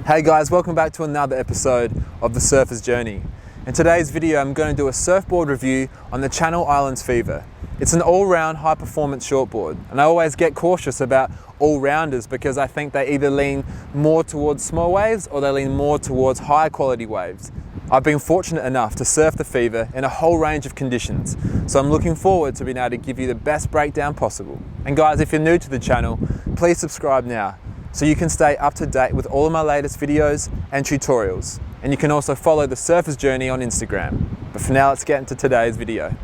Hey guys, welcome back to another episode of The Surfer's Journey. In today's video, I'm going to do a surfboard review on the Channel Islands Fever. It's an all-round high-performance shortboard, and I always get cautious about all-rounders because I think they either lean more towards small waves or they lean more towards higher quality waves. I've been fortunate enough to surf the Fever in a whole range of conditions, so I'm looking forward to being able to give you the best breakdown possible. And guys, if you're new to the channel, please subscribe now, so you can stay up to date with all of my latest videos and tutorials. And you can also follow The Surfer's Journey on Instagram. But for now, let's get into today's video.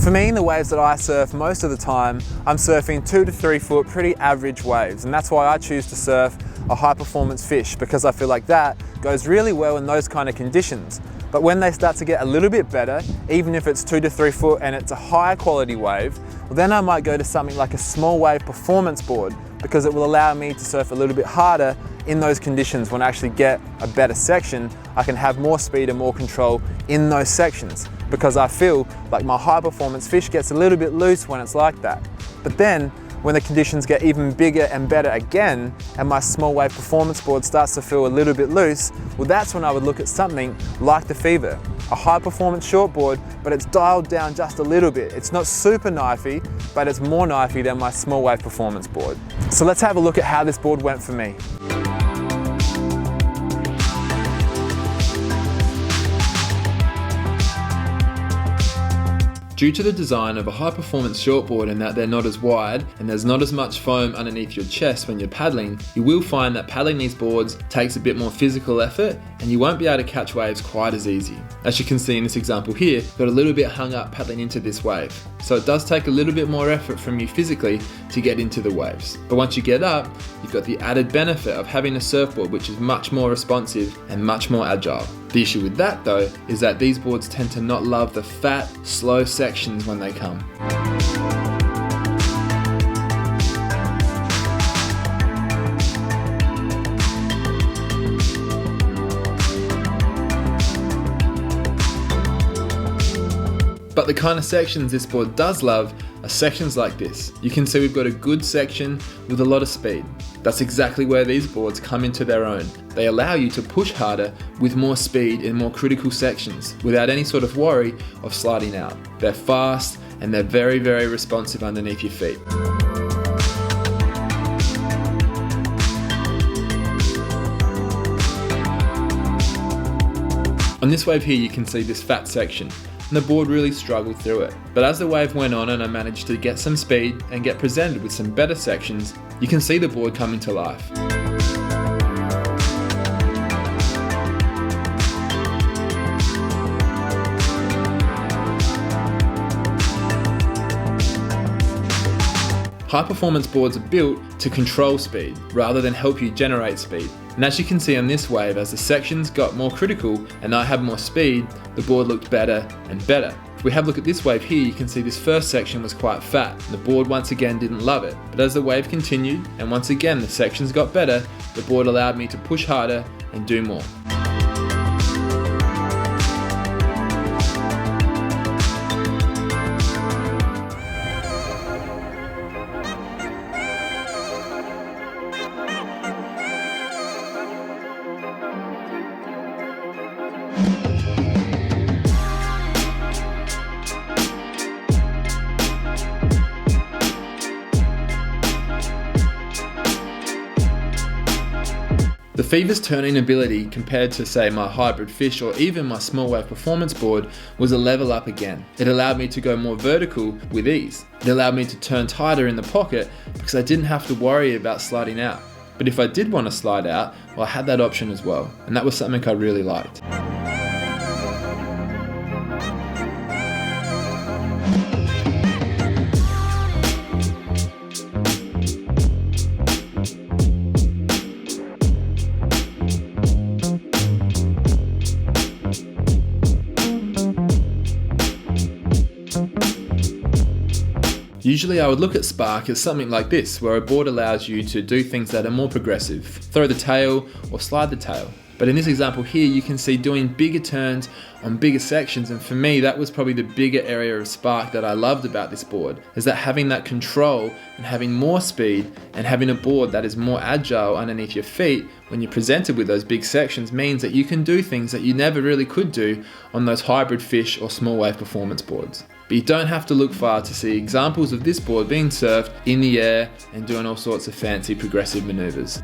For me, in the waves that I surf most of the time, I'm surfing 2 to 3 foot pretty average waves, and that's why I choose to surf a high performance fish, because I feel like that goes really well in those kind of conditions. But when they start to get a little bit better, even if it's 2 to 3 foot and it's a higher quality wave, well, then I might go to something like a small wave performance board, because it will allow me to surf a little bit harder in those conditions. When I actually get a better section, I can have more speed and more control in those sections, because I feel like my high performance fish gets a little bit loose when it's like that. But then when the conditions get even bigger and better again, and my small wave performance board starts to feel a little bit loose, well, that's when I would look at something like the Fever, a high performance shortboard, but it's dialed down just a little bit. It's not super knifey, but it's more knifey than my small wave performance board. So let's have a look at how this board went for me. Due to the design of a high-performance shortboard in that they're not as wide and there's not as much foam underneath your chest when you're paddling, you will find that paddling these boards takes a bit more physical effort and you won't be able to catch waves quite as easy. As you can see in this example here, got a little bit hung up paddling into this wave. So it does take a little bit more effort from you physically to get into the waves. But once you get up, you've got the added benefit of having a surfboard which is much more responsive and much more agile. The issue with that though is that these boards tend to not love the fat, slow sections when they come. But the kind of sections this board does love are sections like this. You can see we've got a good section with a lot of speed. That's exactly where these boards come into their own. They allow you to push harder with more speed in more critical sections without any sort of worry of sliding out. They're fast and they're very, very responsive underneath your feet. On this wave here, you can see this fat section, and the board really struggled through it. But as the wave went on and I managed to get some speed and get presented with some better sections, you can see the board coming to life. High performance boards are built to control speed rather than help you generate speed. And as you can see on this wave, as the sections got more critical and I had more speed, the board looked better and better. If we have a look at this wave here, you can see this first section was quite fat. The board once again didn't love it. But as the wave continued and once again the sections got better, the board allowed me to push harder and do more. The Fever's turning ability compared to say my hybrid fish or even my small wave performance board was a level up again. It allowed me to go more vertical with ease. It allowed me to turn tighter in the pocket because I didn't have to worry about sliding out. But if I did want to slide out, well, I had that option as well, and that was something I really liked. Usually I would look at Spark as something like this, where a board allows you to do things that are more progressive, throw the tail or slide the tail. But in this example here, you can see doing bigger turns on bigger sections, and for me that was probably the bigger area of Spark that I loved about this board, is that having that control and having more speed and having a board that is more agile underneath your feet when you're presented with those big sections means that you can do things that you never really could do on those hybrid fish or small wave performance boards. But you don't have to look far to see examples of this board being surfed in the air and doing all sorts of fancy progressive maneuvers.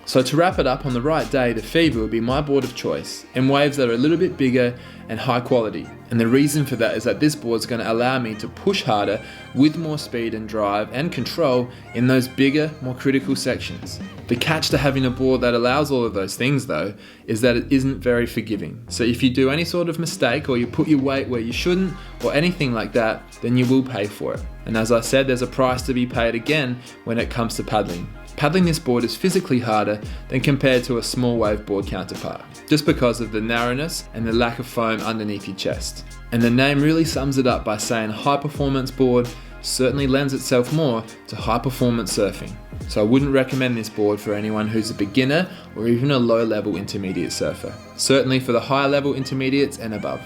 So to wrap it up, on the right day, the Fever would be my board of choice, in waves that are a little bit bigger and high quality. And the reason for that is that this board is going to allow me to push harder with more speed and drive and control in those bigger, more critical sections. The catch to having a board that allows all of those things though, is that it isn't very forgiving. So if you do any sort of mistake or you put your weight where you shouldn't or anything like that, then you will pay for it. And as I said, there's a price to be paid again when it comes to paddling. Paddling this board is physically harder than compared to a small wave board counterpart, just because of the narrowness and the lack of foam underneath your chest. And the name really sums it up by saying high performance board certainly lends itself more to high performance surfing. So I wouldn't recommend this board for anyone who's a beginner or even a low level intermediate surfer. Certainly for the higher level intermediates and above.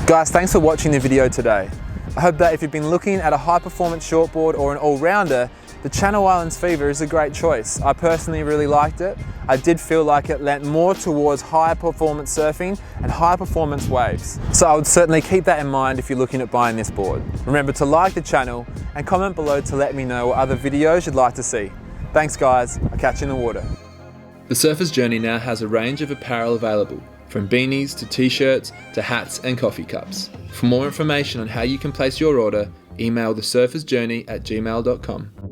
Guys, thanks for watching the video today. I hope that if you've been looking at a high performance shortboard or an all-rounder, the Channel Islands Fever is a great choice. I personally really liked it. I did feel like it lent more towards high performance surfing and high performance waves. So I would certainly keep that in mind if you're looking at buying this board. Remember to like the channel and comment below to let me know what other videos you'd like to see. Thanks guys, I'll catch you in the water. The Surfer's Journey now has a range of apparel available, from beanies to t-shirts to hats and coffee cups. For more information on how you can place your order, email thesurfersjourney@gmail.com.